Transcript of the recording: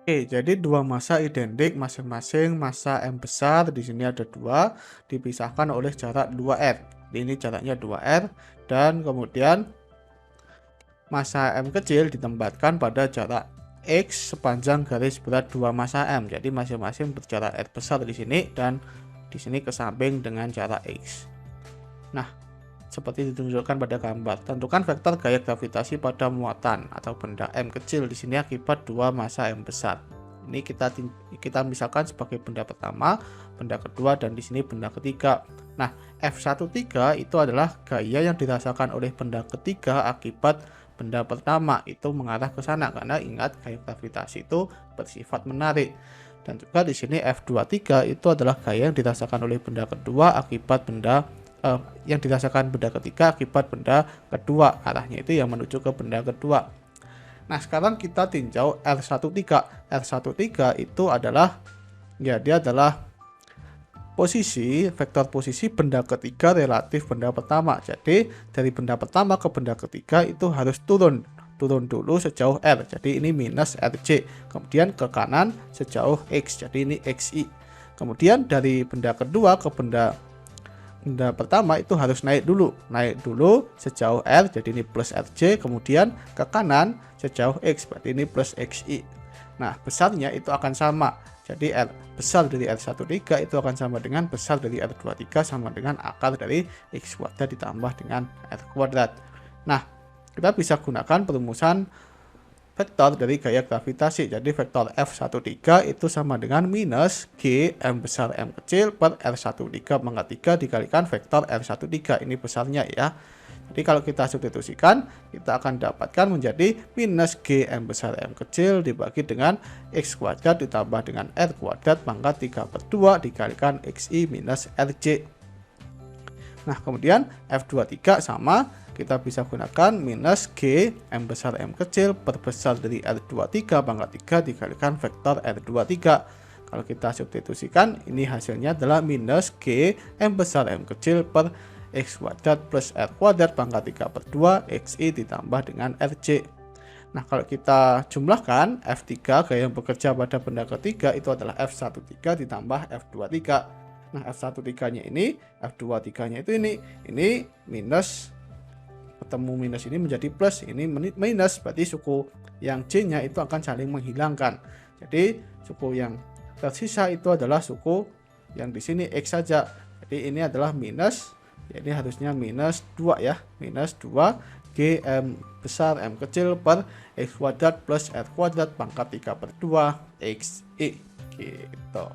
Oke, jadi dua massa identik masing-masing massa M besar di sini ada dua dipisahkan oleh jarak 2R. Ini jaraknya 2R dan kemudian massa M kecil ditempatkan pada jarak X sepanjang garis berat dua massa M. Jadi masing-masing berjarak R besar di sini dan di sini ke samping dengan jarak X. Nah, seperti ditunjukkan pada gambar, tentukan vektor gaya gravitasi pada muatan atau benda M kecil di sini akibat dua massa M besar. Ini kita misalkan sebagai benda pertama, benda kedua, dan di sini benda ketiga. Nah, F13 itu adalah gaya yang dirasakan oleh benda ketiga akibat benda pertama, itu mengarah ke sana karena ingat gaya gravitasi itu bersifat menarik. Dan juga di sini F23 itu adalah gaya yang dirasakan oleh benda kedua akibat benda yang dirasakan benda ketiga akibat benda kedua, arahnya itu yang menuju ke benda kedua. Nah, sekarang kita tinjau R13. R13 itu adalah dia adalah vektor posisi benda ketiga relatif benda pertama. Jadi dari benda pertama ke benda ketiga itu harus turun dulu sejauh R. Jadi ini minus RJ. Kemudian ke kanan sejauh X. Jadi ini XI. Kemudian dari benda kedua ke benda pertama itu harus naik dulu sejauh R, jadi ini plus RJ, kemudian ke kanan sejauh X, berarti ini plus XI. Nah, besarnya itu akan sama, jadi R besar dari R13 itu akan sama dengan besar dari R23 sama dengan akar dari X kuadrat ditambah dengan R kuadrat. Nah, kita bisa gunakan perumusan vektor dari gaya gravitasi. Jadi vektor F13 itu sama dengan minus G M besar M kecil per R13 pangkat 3 dikalikan vektor R13. Ini besarnya ya. Jadi kalau kita substitusikan, kita akan dapatkan menjadi minus G M besar M kecil dibagi dengan X kuadrat ditambah dengan R kuadrat pangkat 3 per 2 dikalikan XI minus RJ. Nah, kemudian F23 sama, kita bisa gunakan minus G M besar M kecil per besar dari R23 pangkat 3 dikalikan vektor R23. Kalau kita substitusikan, ini hasilnya adalah minus G M besar M kecil per X kuadrat plus R kuadrat pangkat 3 per 2 XI ditambah dengan RJ. Nah, kalau kita jumlahkan, F3 gaya yang bekerja pada benda ketiga itu adalah F13 ditambah F23. Nah, F13-nya ini, F23-nya itu ini minus, ketemu minus ini menjadi plus, ini minus, berarti suku yang C-nya itu akan saling menghilangkan. Jadi suku yang tersisa itu adalah suku yang di sini X saja. Jadi ini adalah minus, ya ini harusnya minus 2 ya, minus 2 G M besar M kecil per X kuadrat plus R kuadrat pangkat 3 per 2 XI gitu.